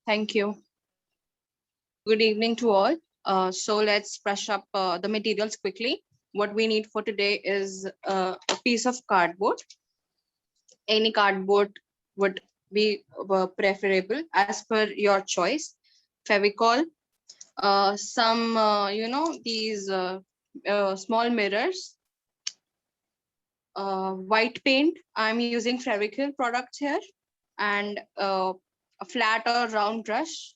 Thank you. Good evening to all. So let's brush up the materials quickly. What we need for today is a piece of cardboard. Any cardboard would be preferable as per your choice. Fevicol, some, these small mirrors, white paint. I'm using Fevicol products here, and a flat or round brush,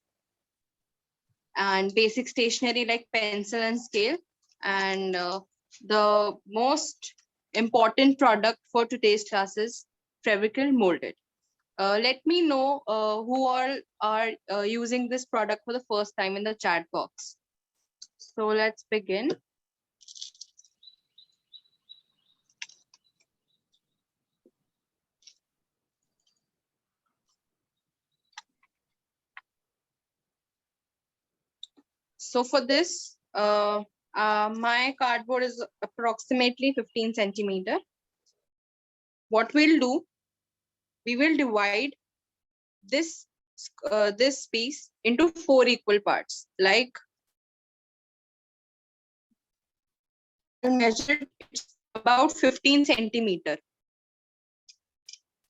and basic stationery like pencil and scale. And the most important product for today's class is Fevicol molded. Let me know who all are using this product for the first time in the chat box. So let's begin. So for this, my cardboard is approximately 15 centimeter. What we'll do, we will divide this this piece into 4 equal parts. Like, measure it, it's about 15 centimeter.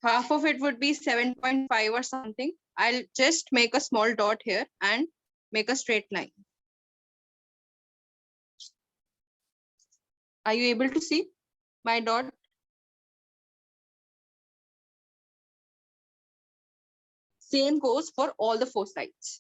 Half of it would be 7.5 or something. I'll just make a small dot here and make a straight line. Are you able to see my dot? Same goes for all the 4 sides.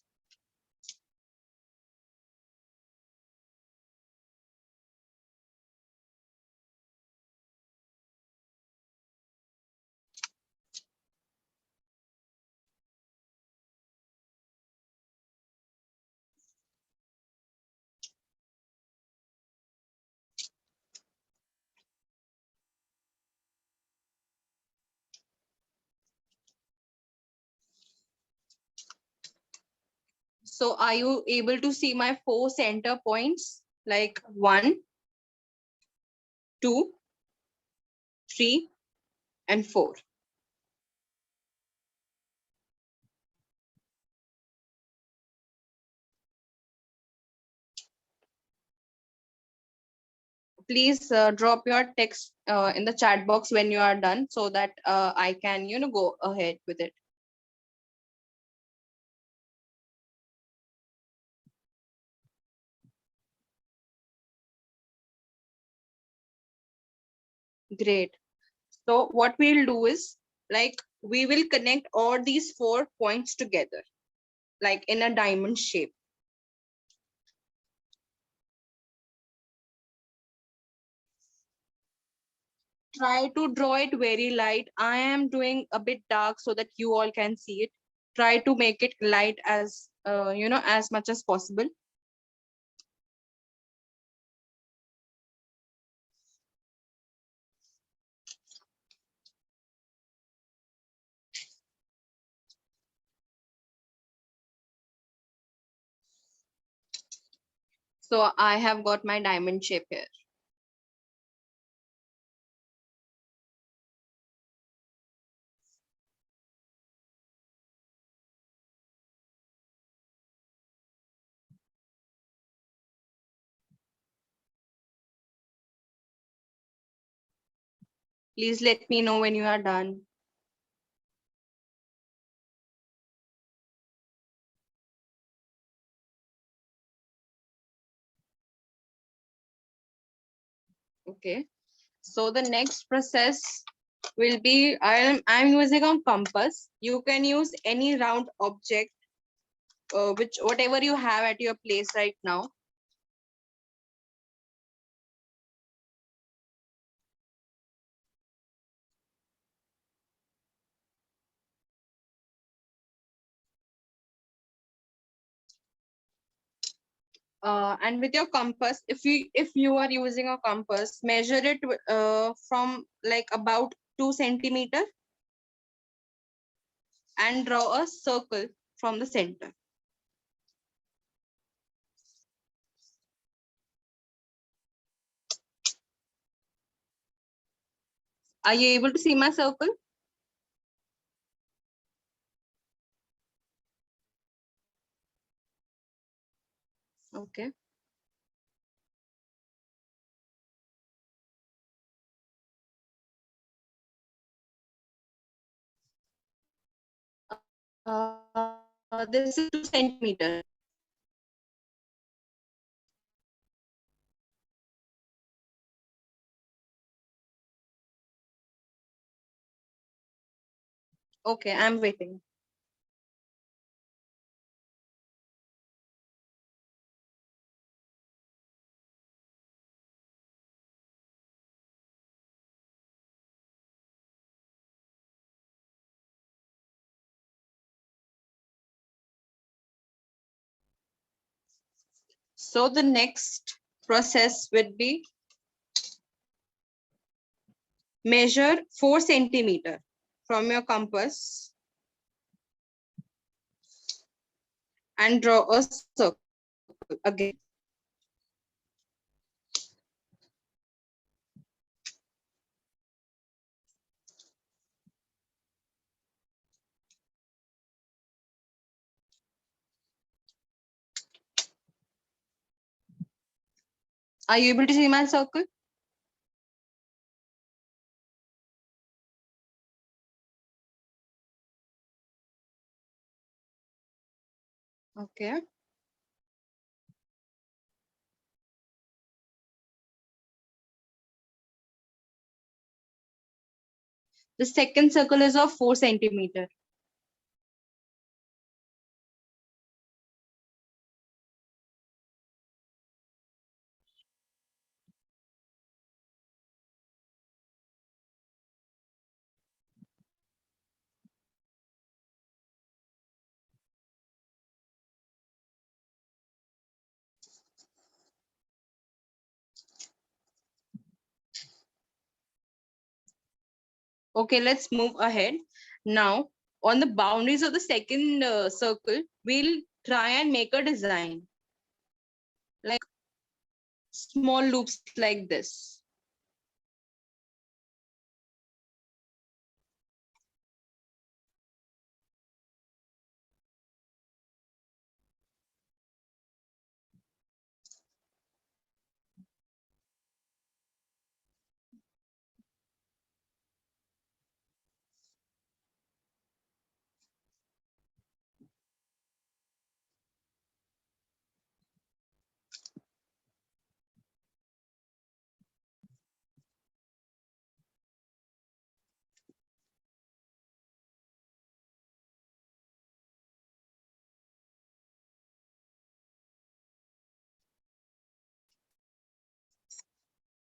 So are you able to see my 4 center points? Like 1, 2, 3, and 4. Please drop your text in the chat box when you are done, so that I can, go ahead with it. Great. So what we'll do is, like, we will connect all these 4 points together, like in a diamond shape. Try to draw it very light. I am doing a bit dark so that you all can see it. Try to make it light as, as much as possible. So I have got my diamond shape here. Please let me know when you are done. Okay. So the next process will be, I'm using a compass. You can use any round object, whatever you have at your place right now. And with your compass, if you are using a compass, measure it from like about 2 centimeter and draw a circle from the center. Are you able to see my circle? Okay. This is 2 centimeters. Okay, I'm waiting. So the next process would be measure 4 centimeters from your compass and draw a circle again. Are you able to see my circle? Okay. The second circle is of 4 centimeters. Okay, let's move ahead. Now, on the boundaries of the second circle, we'll try and make a design like small loops like this.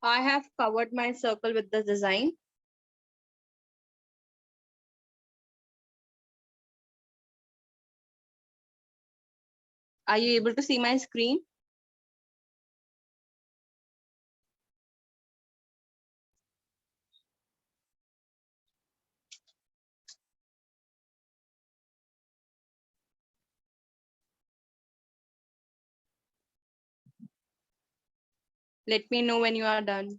I have covered my circle with the design. Are you able to see my screen? Let me know when you are done.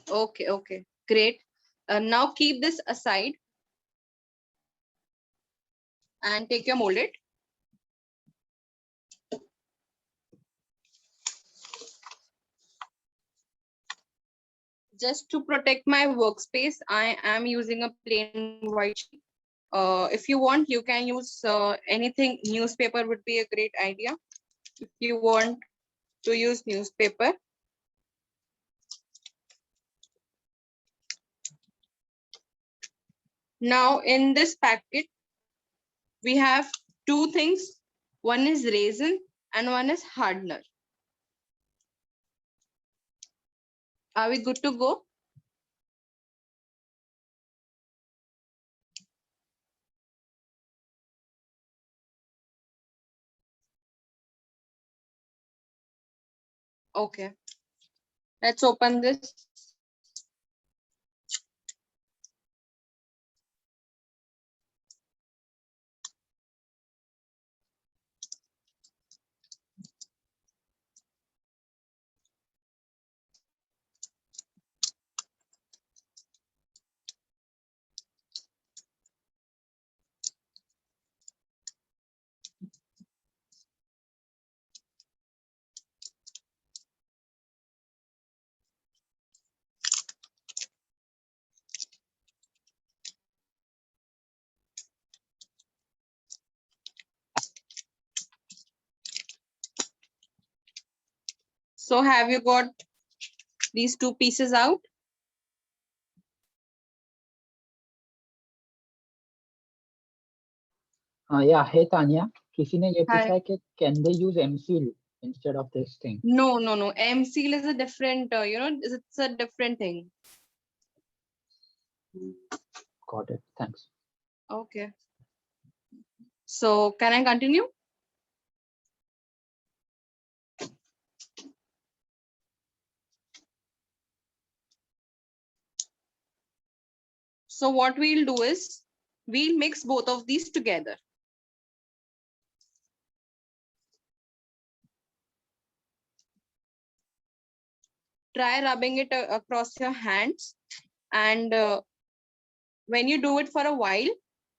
Okay, okay, great. Now keep this aside and take your molded. Just to protect my workspace, I am using a plain white sheet. If you want, you can use anything. Newspaper would be a great idea. If you want to use newspaper. Now in this packet, we have two things. One is resin and one is hardener. Are we good to go? Okay, let's open this. So have you got these two pieces out? Yeah, hey Tanya, किसी ने ये पूछा Hi. है कि can they use M-seal instead of this thing? No, no, no. M seal is a different, it's a different thing. Got it. Thanks. Okay. So can I continue? So what we'll do is we'll mix both of these together. Try rubbing it across your hands, and when you do it for a while,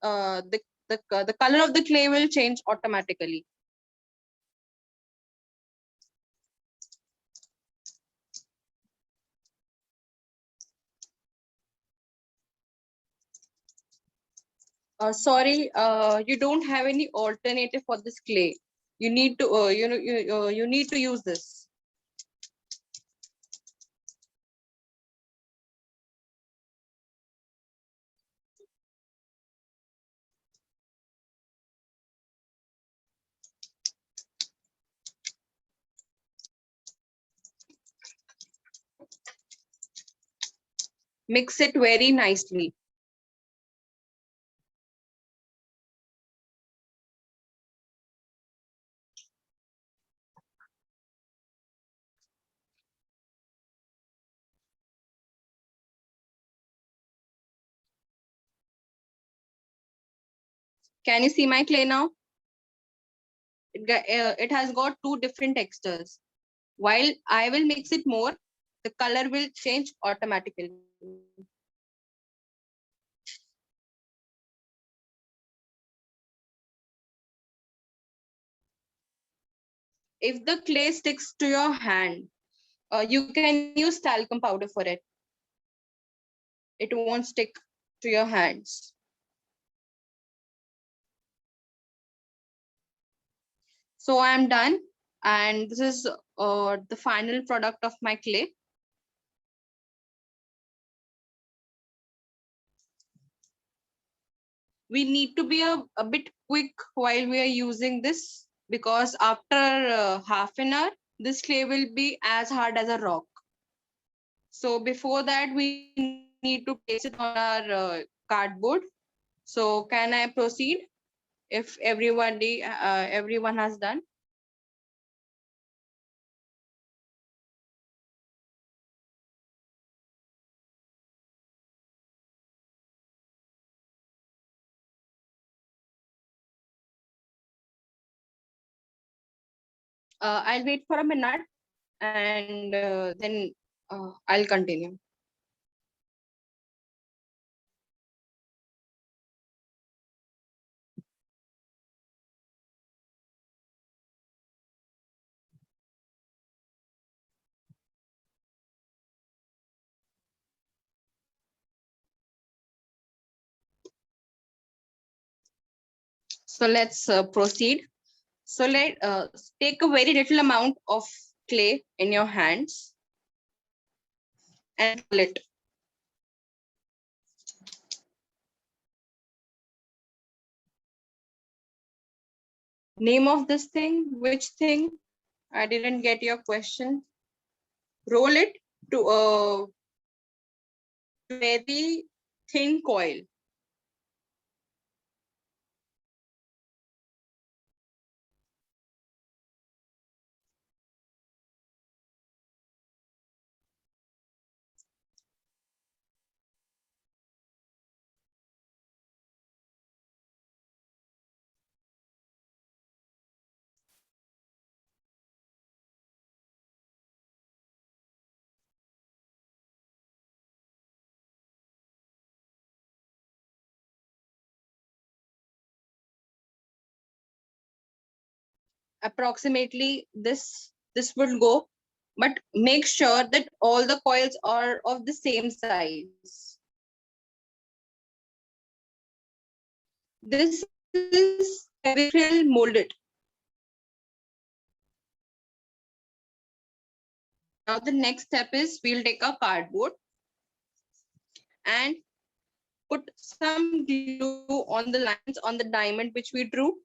the color of the clay will change automatically. Sorry, you don't have any alternative for this clay. You need to, you need to use this. Mix it very nicely. Can you see my clay now? It has got two different textures. While I will mix it more, the color will change automatically. If the clay sticks to your hand, you can use talcum powder for it. It won't stick to your hands. So I'm done. And this is the final product of my clay. We need to be a bit quick while we are using this, because after half an hour, this clay will be as hard as a rock. So before that, we need to place it on our cardboard. So can I proceed if everyone has done? I'll wait for a minute, and then I'll continue. So let's proceed. So let take a very little amount of clay in your hands and roll it. Name of this thing, which thing? I didn't get your question. Roll it to a very thin coil. Approximately this will go, but make sure that all the coils are of the same size. This is Fevicryl molded. Now the next step is we'll take a cardboard and put some glue on the lines on the diamond which we drew.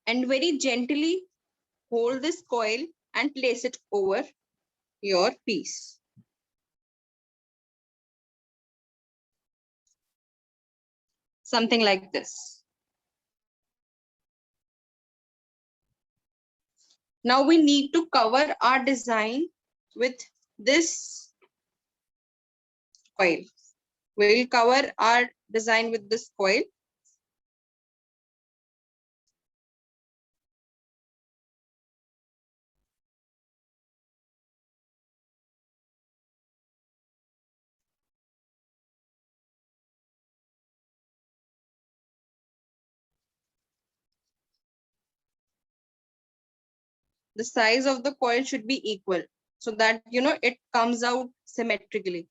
And very gently hold this coil and place it over your piece. Something like this. Now we need to cover our design with this coil. We'll cover our design with this coil. The size of the coil should be equal so that it comes out symmetrically.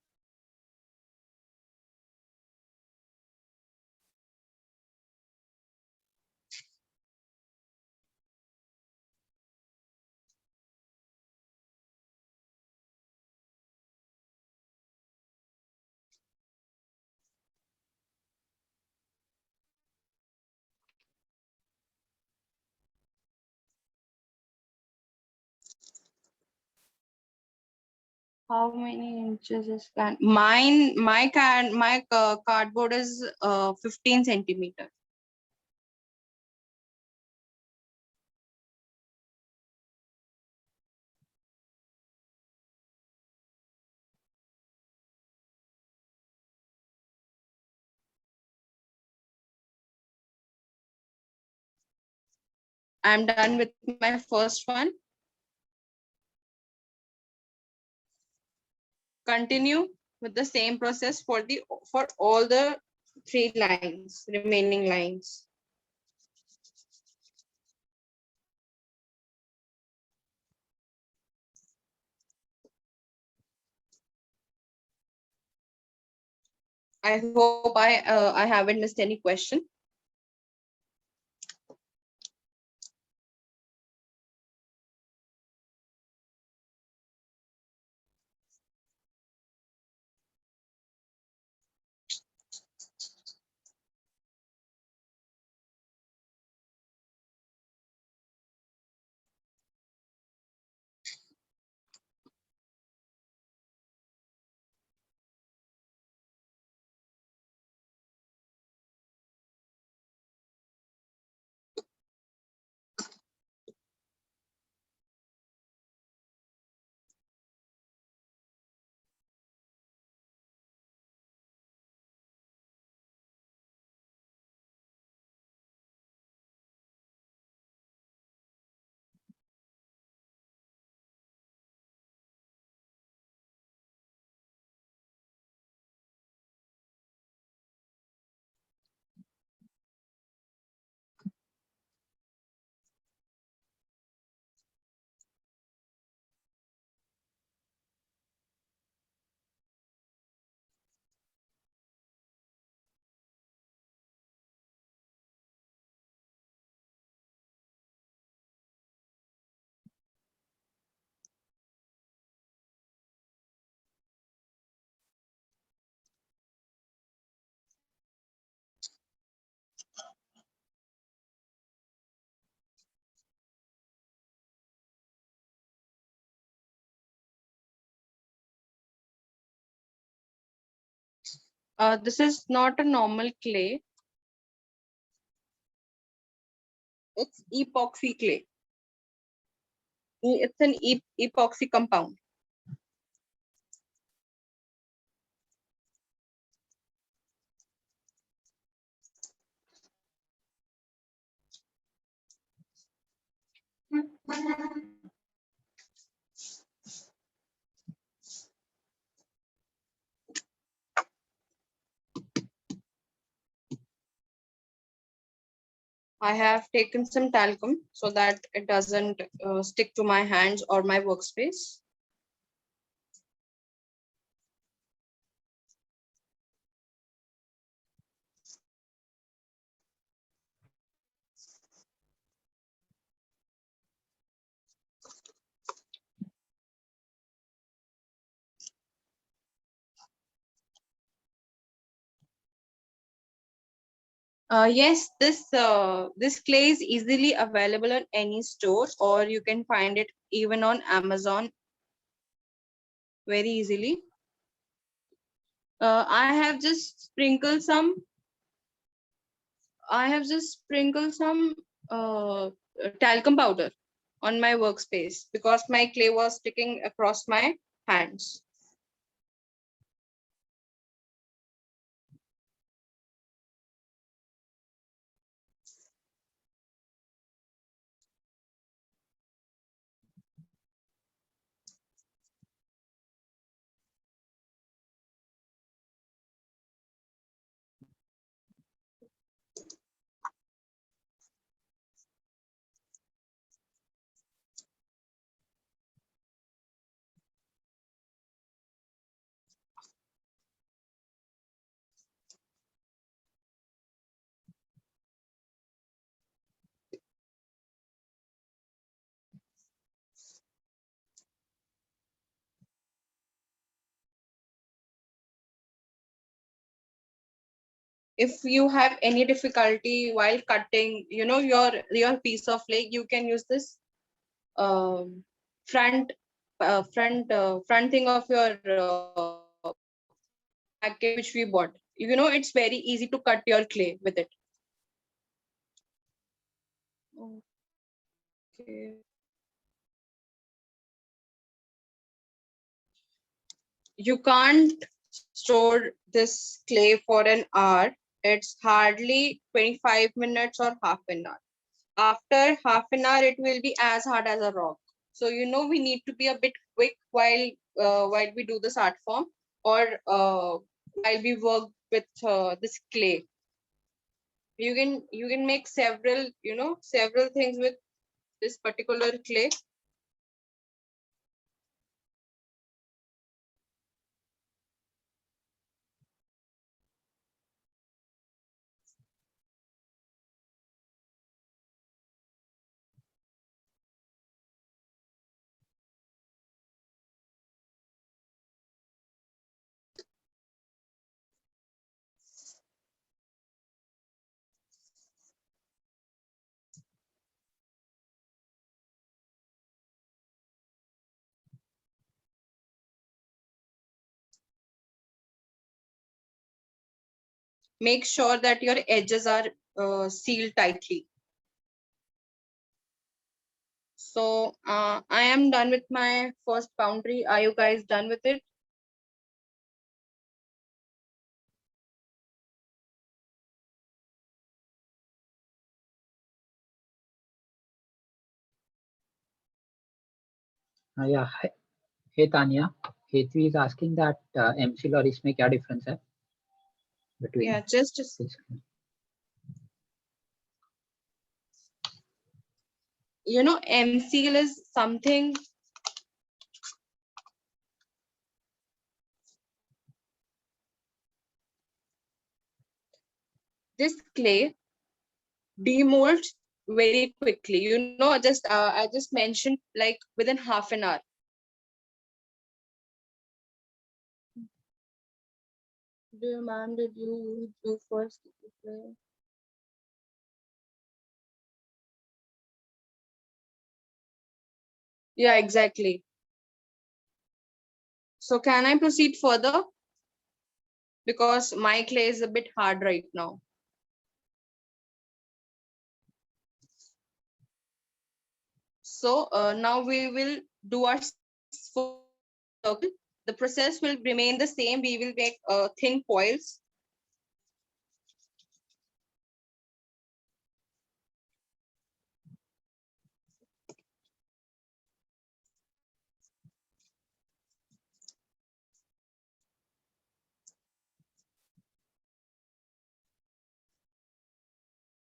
How many inches is that? My cardboard is 15 centimeter. I'm done with my first one. Continue with the same process for all the 3 lines, remaining lines. I hope I haven't missed any question. This is not a normal clay. It's epoxy clay. It's an epoxy compound. I have taken some talcum so that it doesn't stick to my hands or my workspace. Yes, this clay is easily available on any store, or you can find it even on Amazon very easily. I have just sprinkled some. I have just sprinkled some talcum powder on my workspace because my clay was sticking across my hands. If you have any difficulty while cutting, your piece of clay, you can use this um, front front thing of your package which we bought. It's very easy to cut your clay with it. Okay. You can't store this clay for an hour. It's hardly 25 minutes or half an hour. After half an hour, it will be as hard as a rock. So we need to be a bit quick while we do this art form, or while we work with this clay. You can make several things with this particular clay. Make sure that your edges are sealed tightly. So I am done with my first boundary. Are you guys done with it? Yeah. Hey Tanya, Hetvi is asking that MCL और इसमें क्या difference है between Yeah, just this? MCL is something. This clay demolds very quickly. Just I just mentioned like within half an hour. Ma'am, did you do first? Yeah, exactly. So can I proceed further? Because my clay is a bit hard right now. So now we will do our full circle. The process will remain the same. We will make thin coils.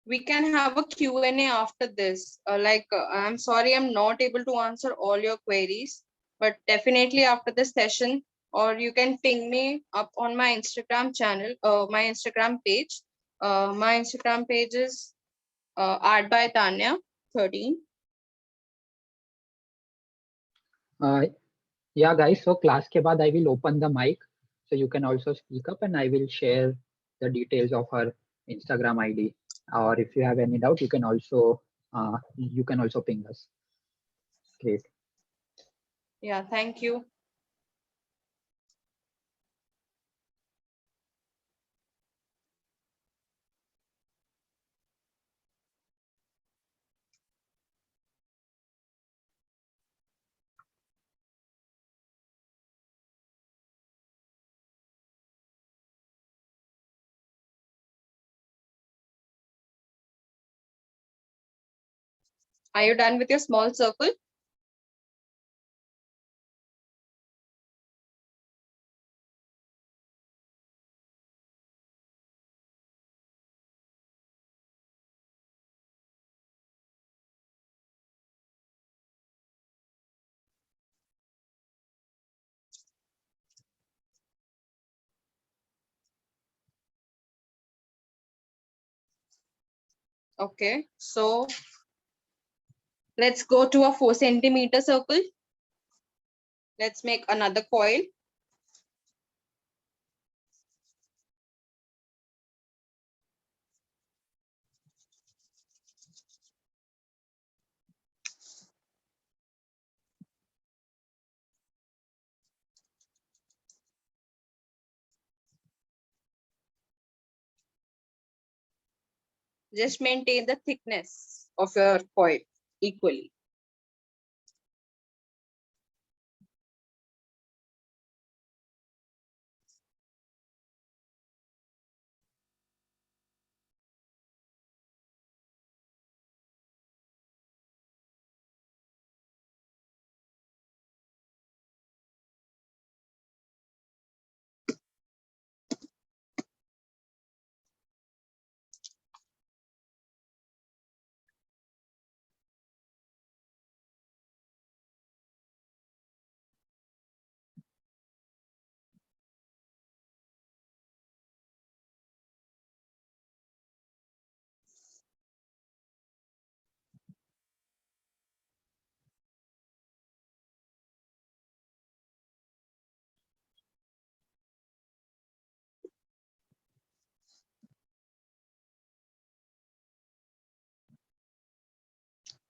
we can have a Q&A after this. I'm sorry, I'm not able to answer all your queries, but definitely after this session, or you can ping me up on my Instagram channel, my Instagram page. My Instagram page is Art by Tanya 13. Yeah, guys. So class ke baad I will open the mic, so you can also speak up, and I will share the details of her Instagram ID. Or if you have any doubt, you can also ping us. Great. Yeah, thank you. Are you done with your small circle? Okay, so let's go to a 4 centimeter circle. Let's make another coil. Just maintain the thickness of your coil equally.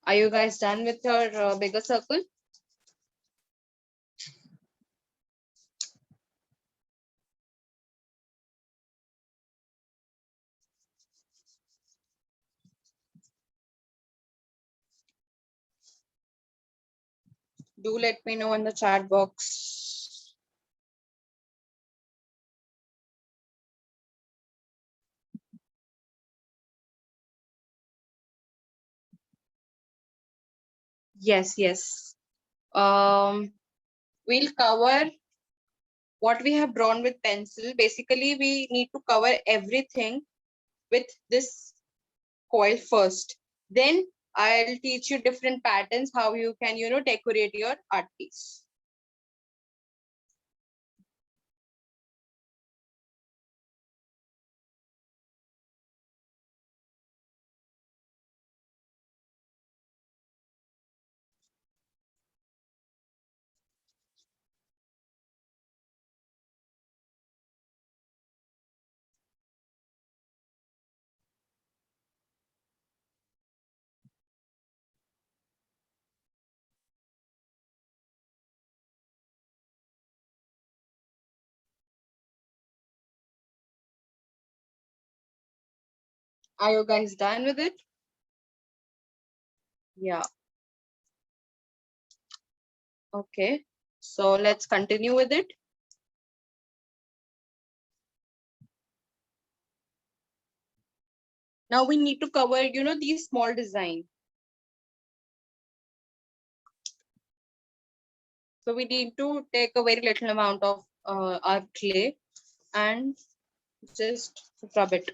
Are you guys done with your bigger circle? Do let me know in the chat box. Yes, yes. We'll cover what we have drawn with pencil. Basically, we need to cover everything with this coil first. Then I'll teach you different patterns, how you can, decorate your art piece. Are you guys done with it? Yeah. Okay. So let's continue with it. Now we need to cover, these small design. So we need to take a very little amount of our clay and just rub it.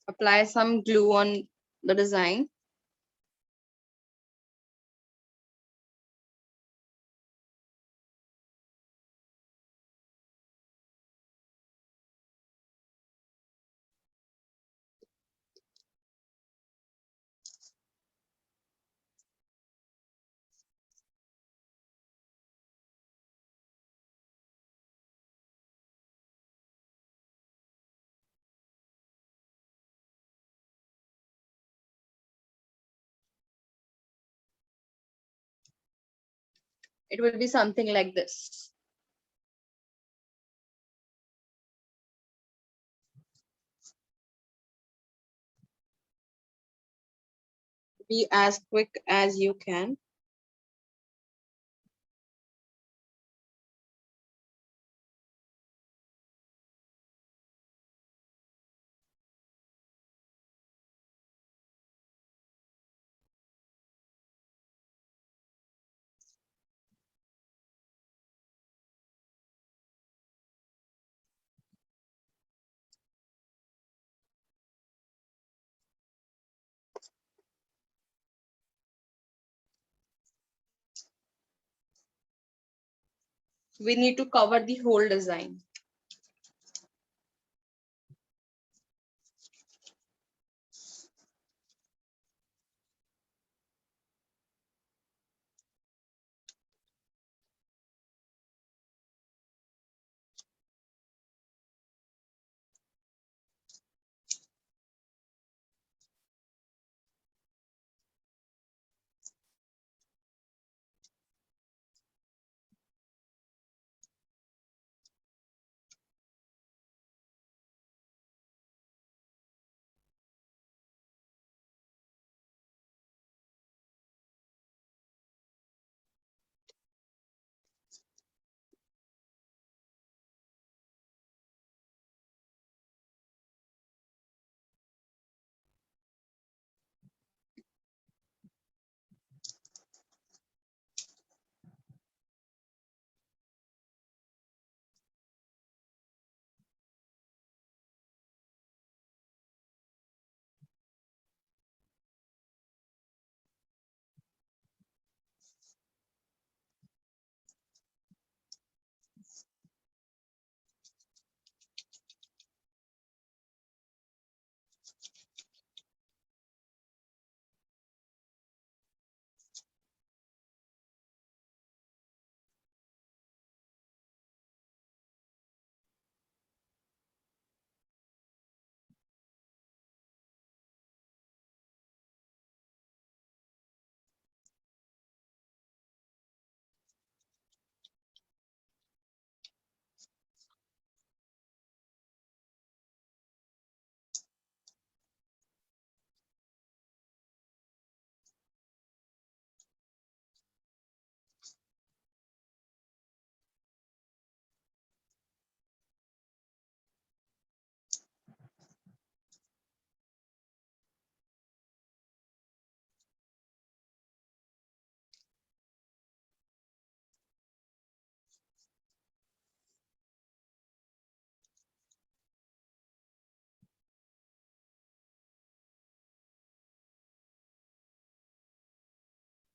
apply some glue on the design. It will be something like this. Be as quick as you can. We need to cover the whole design.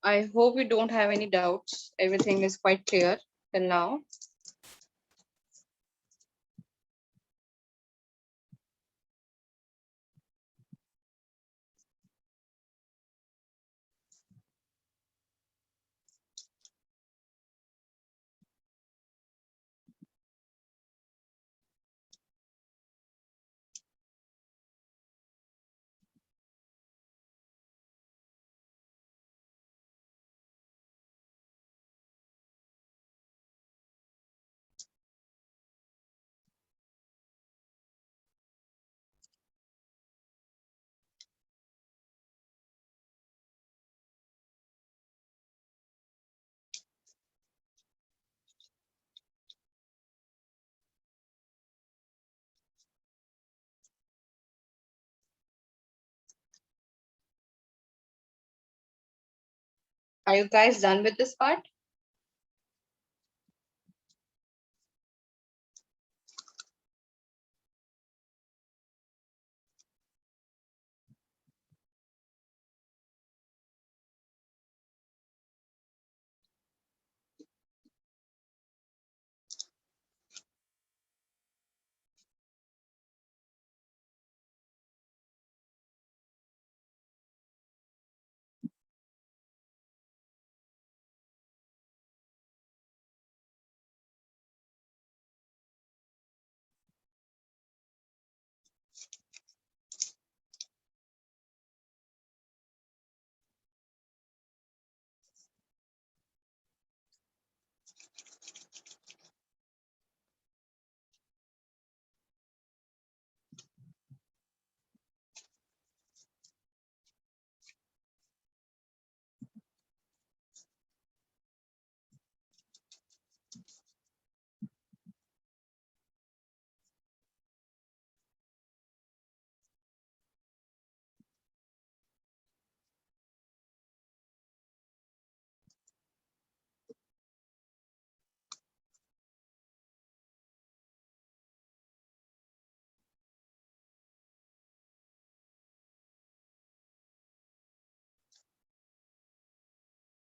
I hope you don't have any doubts. Everything is quite clear till now. Are you guys done with this part?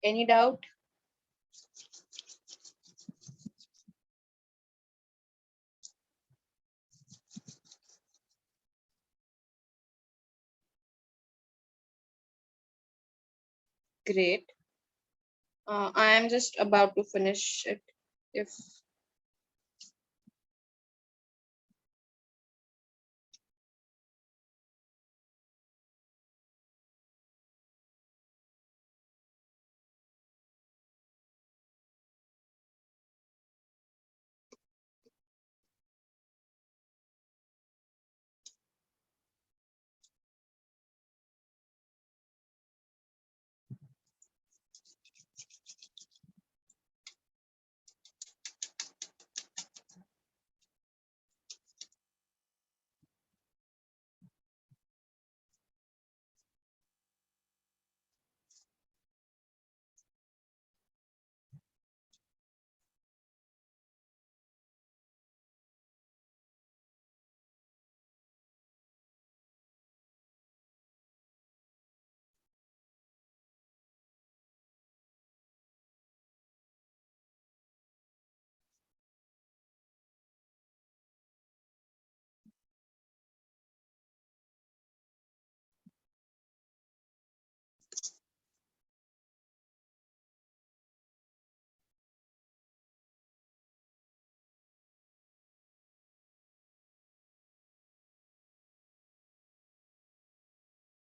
Any doubt? Great. I am just about to finish it. If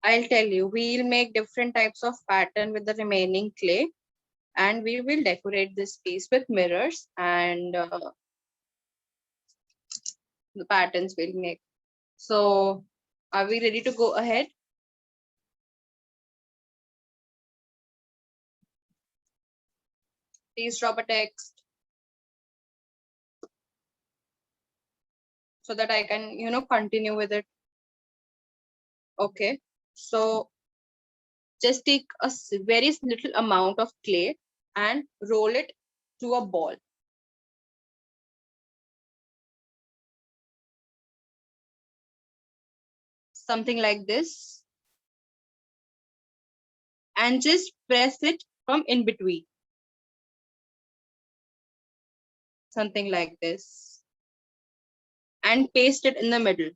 I'll tell you, we'll make different types of pattern with the remaining clay, and we will decorate this piece with mirrors, and the patterns we'll make. So are we ready to go ahead? Please drop a text so that I can, continue with it. Okay. So just take a very little amount of clay and roll it to a ball. Something like this. And just press it from in between. Something like this. And paste it in the middle.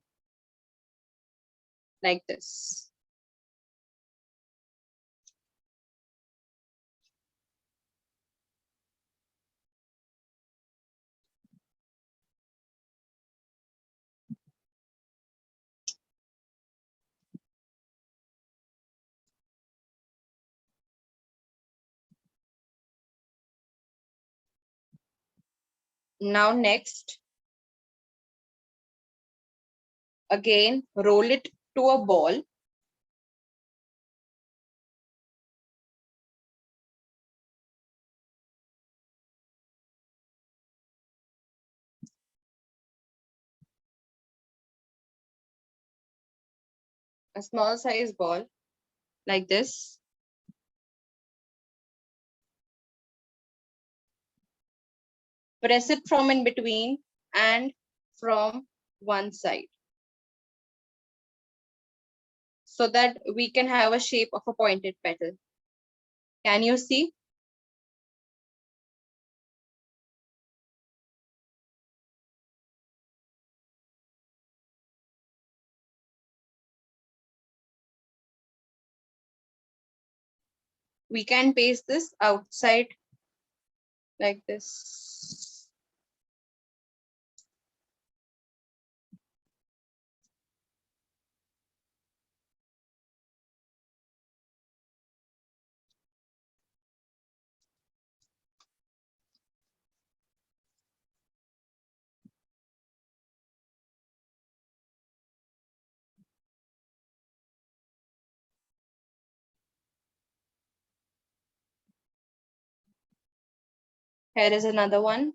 Like this. Now next, again, roll it to a ball. A small size ball like this. Press it from in between and from one side, so that we can have a shape of a pointed petal. Can you see? We can paste this outside like this. Here is another one.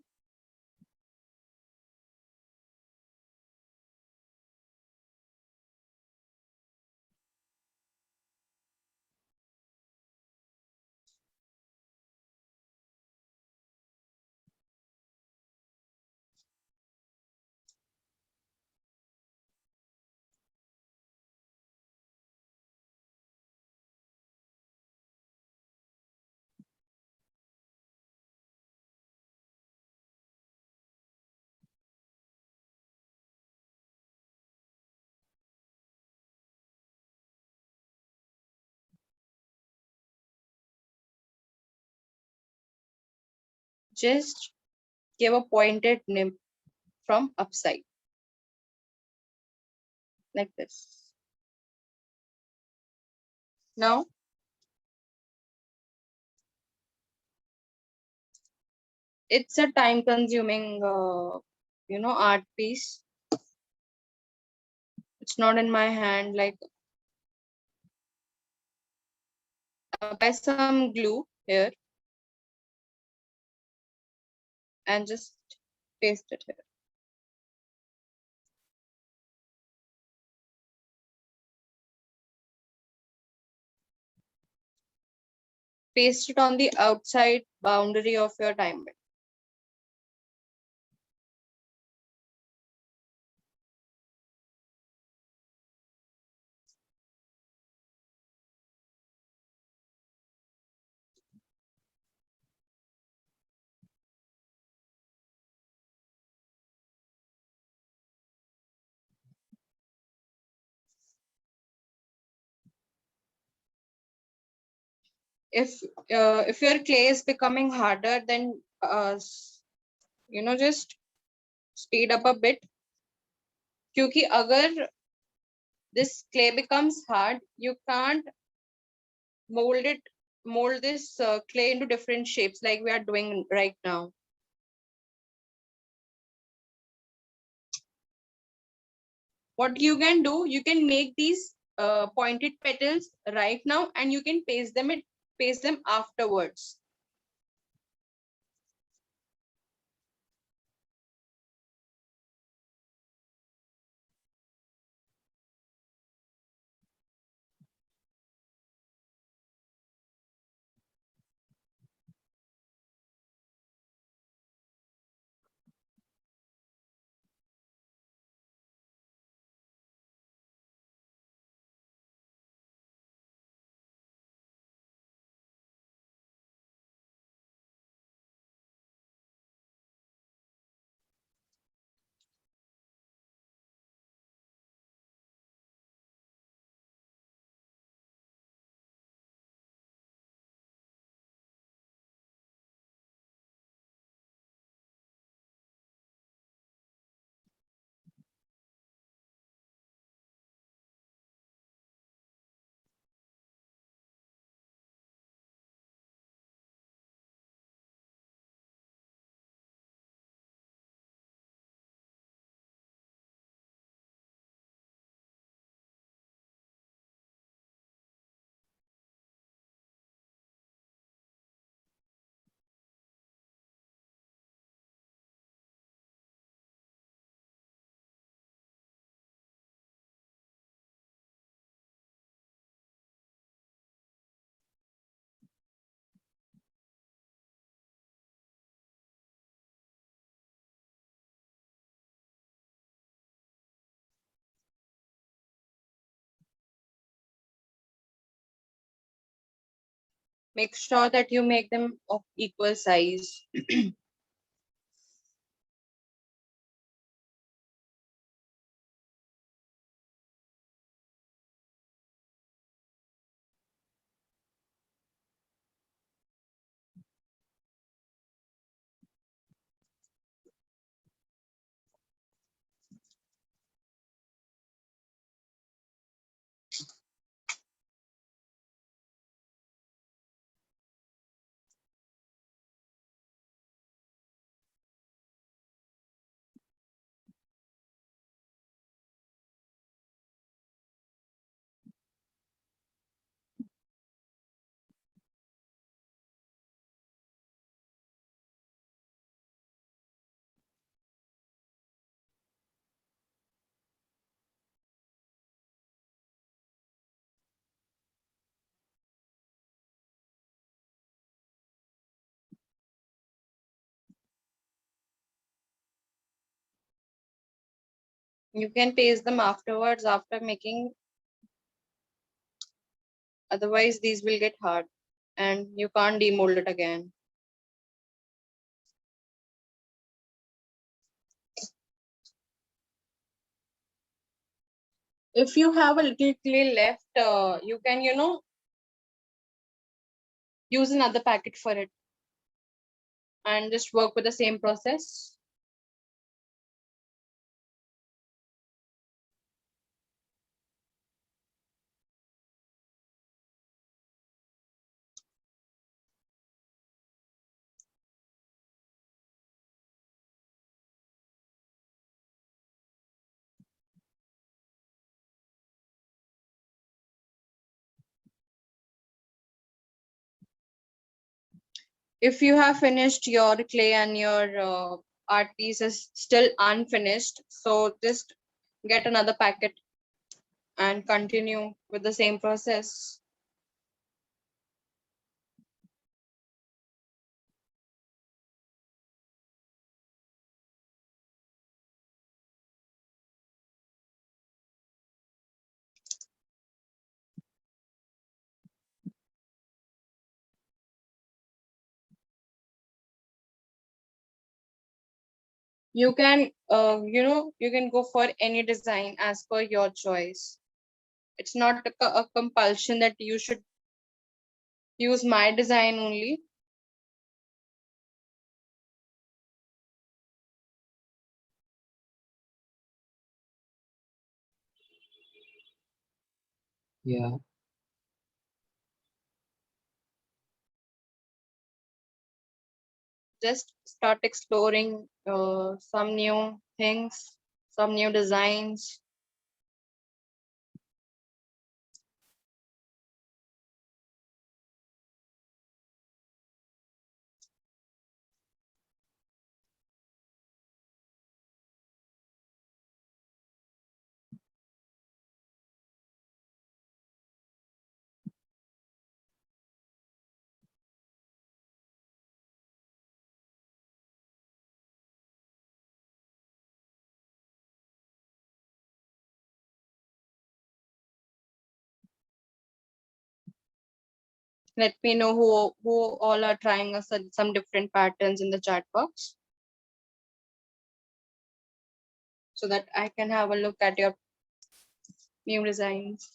just give a pointed nib from upside, like this. Now, it's a time consuming, art piece. It's not in my hand. Like, apply some glue here and just paste it here. Paste it on the outside boundary of your time bit. If your clay is becoming harder, then just speed up a bit. क्योंकि अगर this clay becomes hard, you can't mold this clay into different shapes like we are doing right now. What you can do, you can make these pointed petals right now, and you can paste them afterwards. Make sure that you make them of equal size. You can paste them afterwards after making, otherwise these will get hard and you can't demold it again. If you have a little clay left, you can, use another packet for it and just work with the same process. If you have finished your clay and your art piece is still unfinished, so just get another packet and continue with the same process. You can, you can go for any design as per your choice. It's not a compulsion that you should use my design only. Yeah. Just start exploring some new things, some new designs. Let me know who all are trying some different patterns in the chat box, so that I can have a look at your new designs.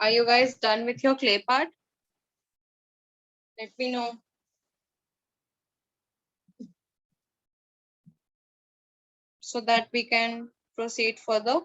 Are you guys done with your clay part? Let me know. So that we can proceed further.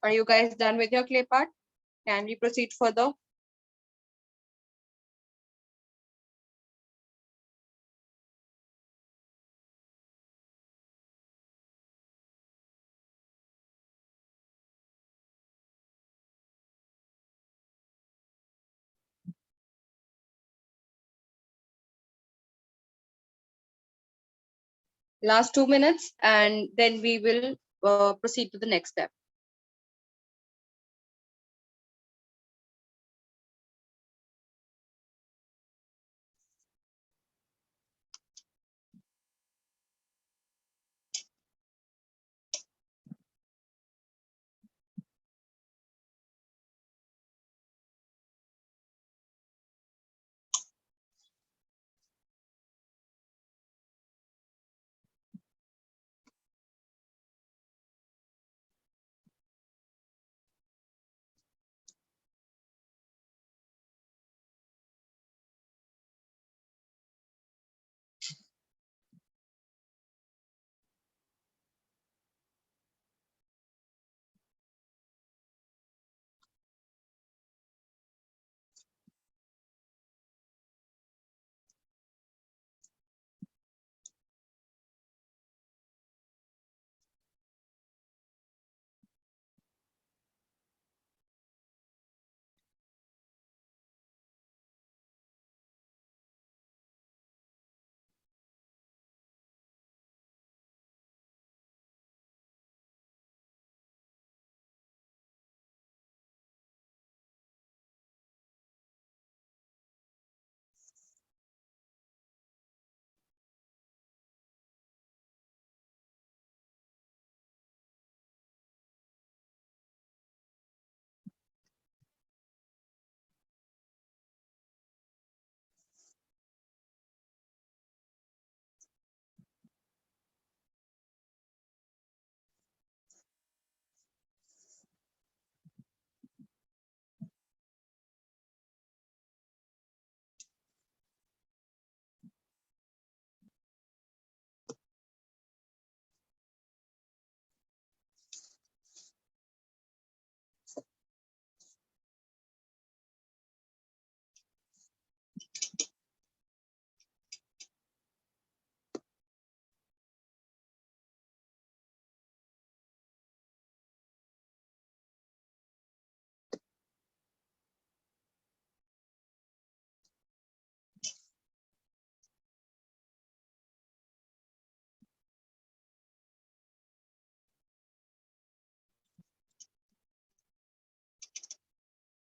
Are you guys done with your clay part? Can we proceed further? Last 2 minutes, and then we will proceed to the next step.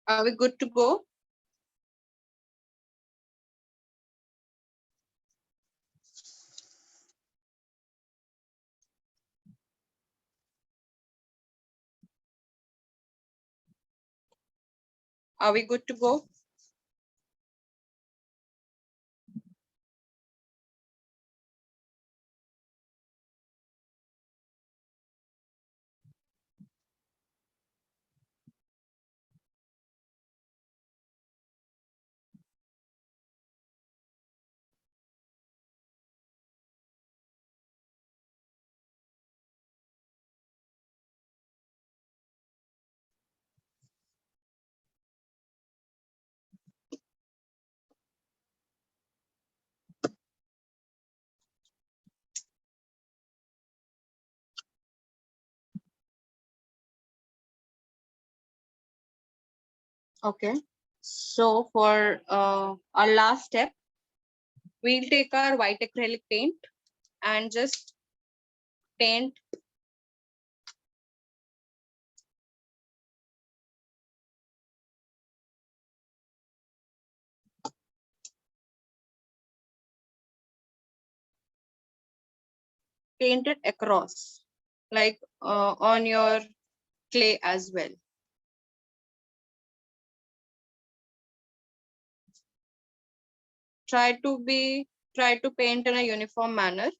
Are we good to go? Are we good to go? Okay. So for our last step, we'll take our white acrylic paint and just paint it across, like on your clay as well. Try to paint in a uniform manner.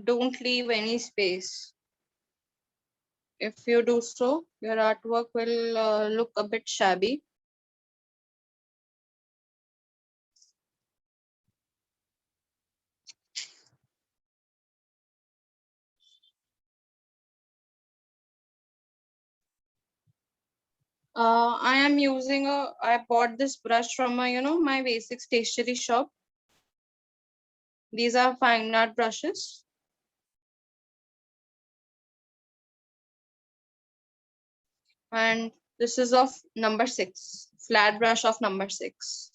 Don't leave any space. If you do so, your artwork will look a bit shabby. I bought this brush from my basic stationery shop. These are fine art brushes. And this is of number 6, flat brush of number 6.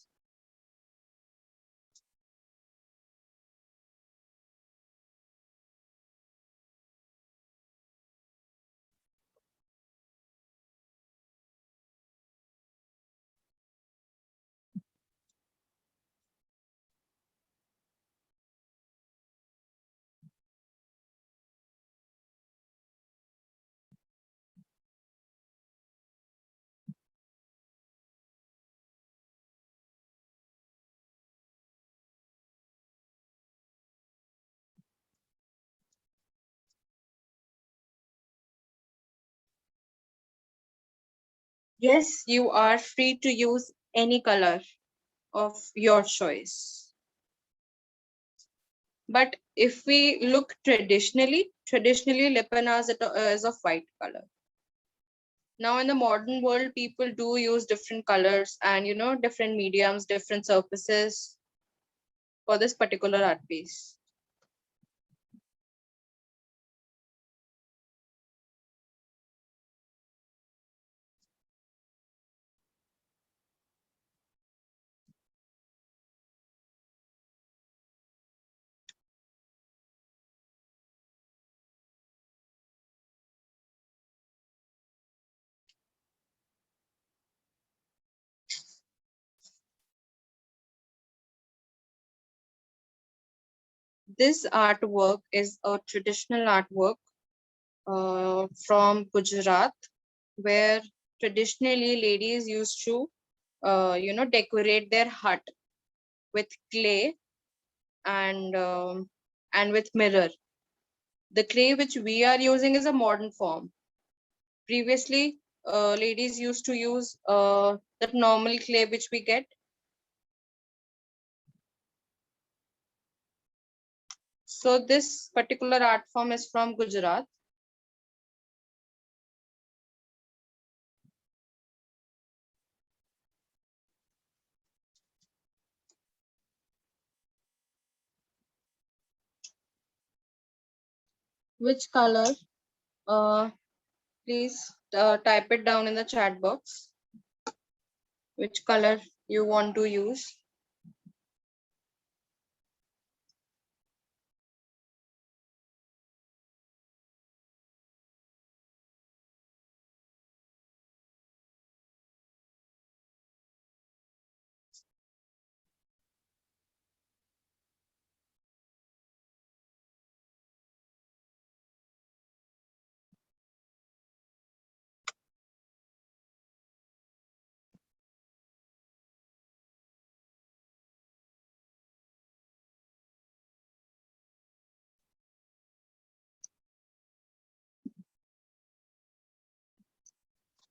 Yes, you are free to use any color of your choice. But if we look traditionally Lippan Art is of white color. Now in the modern world, people do use different colors and different mediums, different surfaces for this particular art piece. This artwork is a traditional artwork from Gujarat, where traditionally ladies used to, decorate their hut with clay and with mirror. The clay which we are using is a modern form. Previously, ladies used to use that normal clay which we get. So this particular art form is from Gujarat. Which color? Uh, Please type it down in the chat box. Which color you want to use?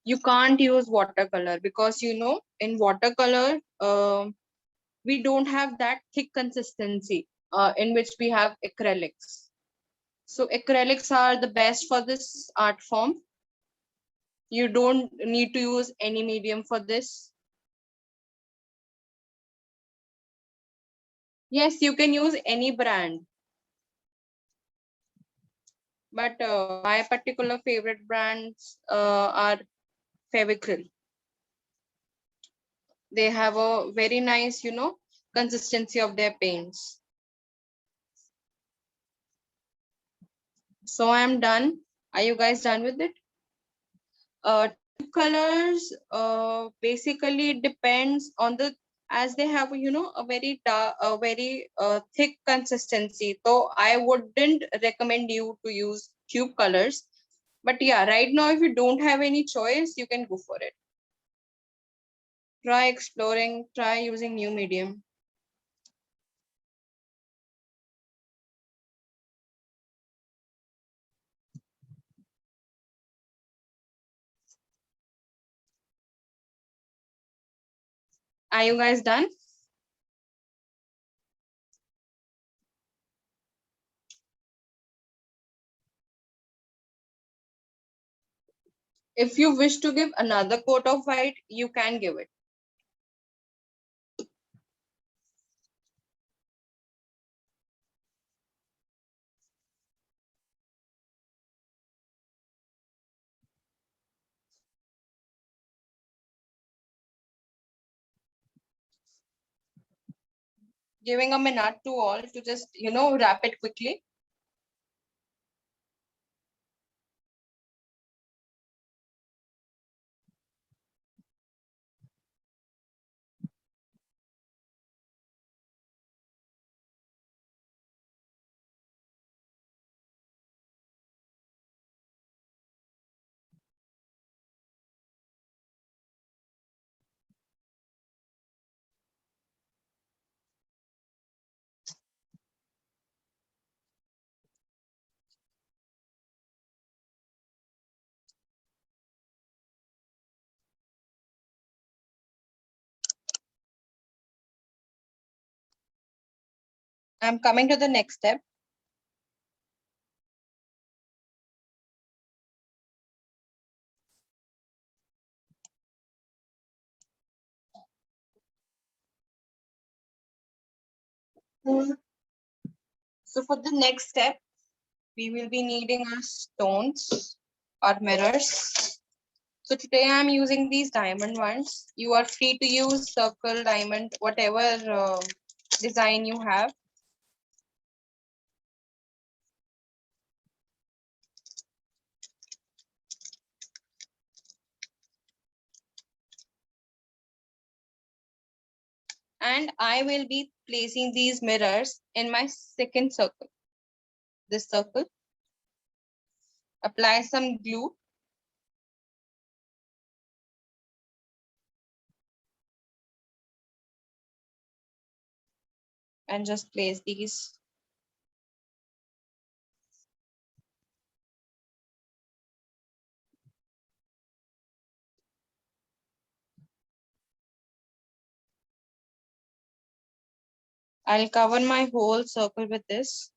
You can't use watercolor because in watercolor we don't have that thick consistency in which we have acrylics. So acrylics are the best for this art form. You don't need to use any medium for this. Yes, you can use any brand, but my particular favorite brands are Fevicryl. They have a very nice, consistency of their paints. So I'm done. Are you guys done with it? Colors basically depends on the, as they have a very dark, a very thick consistency. So I wouldn't recommend you to use tube colors. But yeah, right now if you don't have any choice, you can go for it. Try exploring, try using new medium. Are you guys done? If you wish to give another coat of white, you can give it. Giving a minute to all to just, wrap it quickly. I'm coming to the next step. So for the next step, we will be needing our stones or mirrors. So today I'm using these diamond ones. You are free to use circle, diamond, whatever design you have. And I will be placing these mirrors in my second circle. This circle. Apply some glue. And just place these. I'll cover my whole circle with this.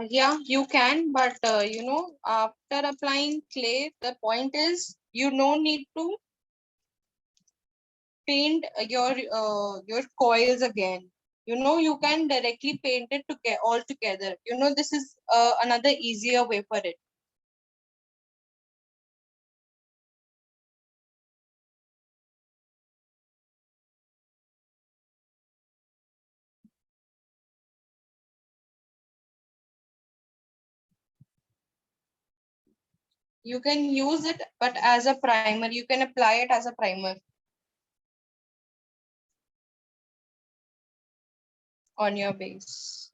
Yeah, you can, but after applying clay, the point is you don't need to paint your coils again. You can directly paint it to get all together. This is another easier way for it. You can use it, but as a primer, you can apply it as a primer on your base.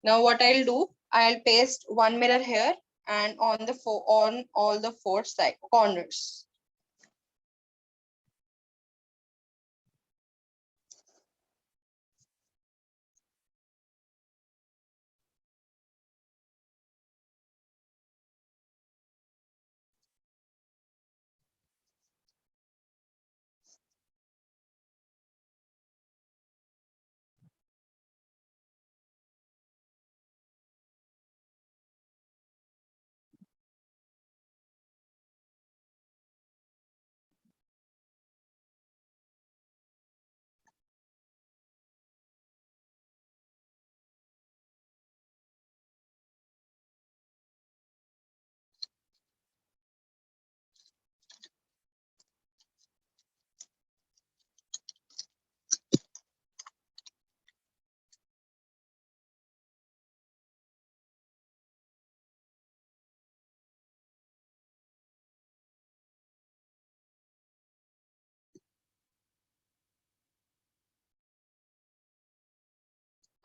Now what I'll do, I'll paste one mirror here and on all the four side corners.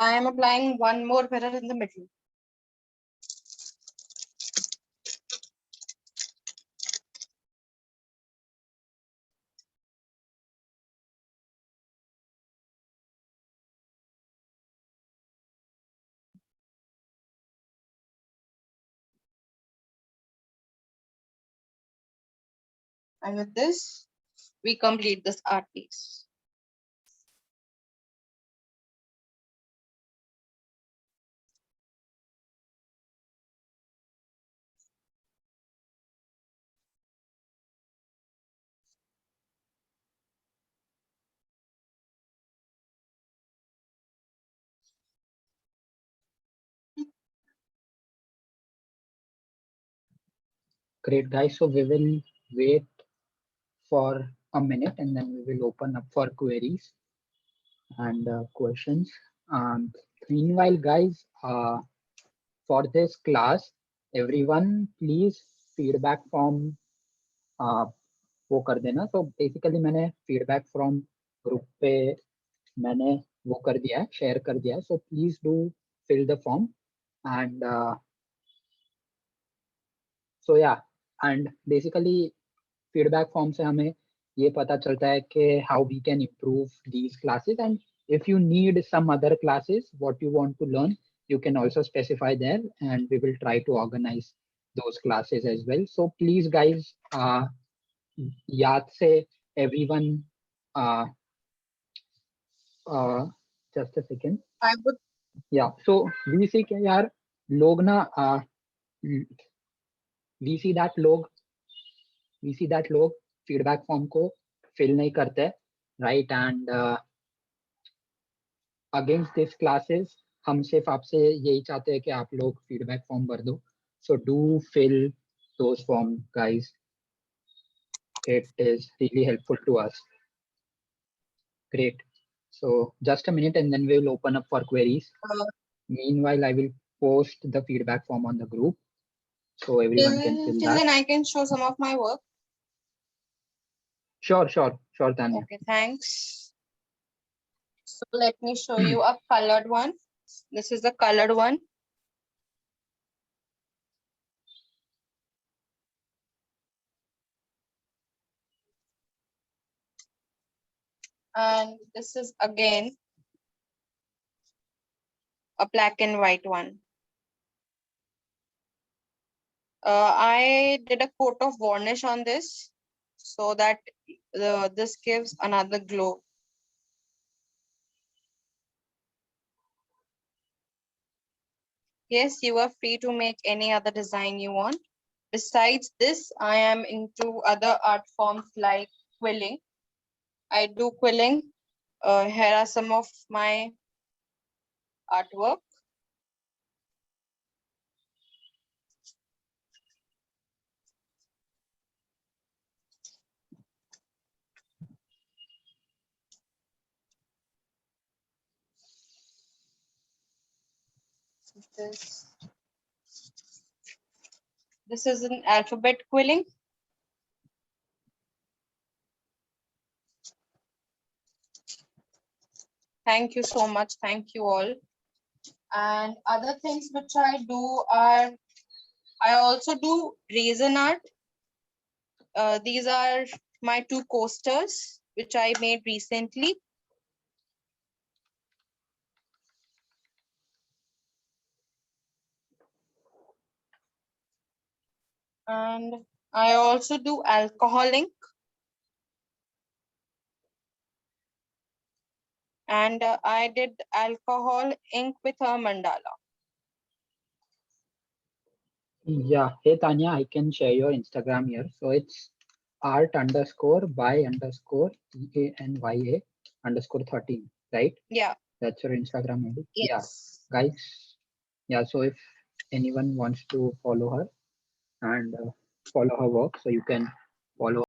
I am applying one more mirror in the middle. And with this, we complete this art piece. Great, guys. So we will wait for a minute and then we will open up for queries and questions. Um, Meanwhile, guys, for this class, everyone please feedback from वो कर देना. So basically मैंने feedback from group पे मैंने वो कर दिया है, share कर दिया है. So please do fill the form and so yeah, and basically feedback form से हमें ये पता चलता है कि how we can improve these classes, and if you need some other classes what you want to learn you can also specify there and we will try to organize those classes as well. So please guys, याद से everyone, uh, just a second. I would. Yeah, so we see कि यार लोग ना we see that लोग feedback form को fill नहीं करते, right? And against this classes हम सिर्फ आपसे यही चाहते हैं कि आप लोग feedback form भर दो. So do fill those form guys, it is really helpful to us. Great. So just a minute and then we will open up for queries. Meanwhile, I will post the feedback form on the group so everyone can fill that. Then I can show some of my work. Sure, Tanya. Okay, thanks. So let me show you a colored one. This is the colored one. And this is again a black and white one. I did a coat of varnish on this so that this gives another glow. Yes, you are free to make any other design you want. Besides this, I am into other art forms like quilling. I do quilling. Here are some of my artwork. This is an alphabet quilling. Thank you so much. Thank you all. And other things which I do are, I also do resin art. These are my 2 coasters, which I made recently. And I also do alcohol ink. And I did alcohol ink with a mandala. Yeah, hey Tanya, I can share your Instagram here. So it's art_by_EANYA_13, right? Yeah. That's your Instagram ID. Yes. Yeah, guys. Yeah, so if anyone wants to follow her and follow her work, so you can follow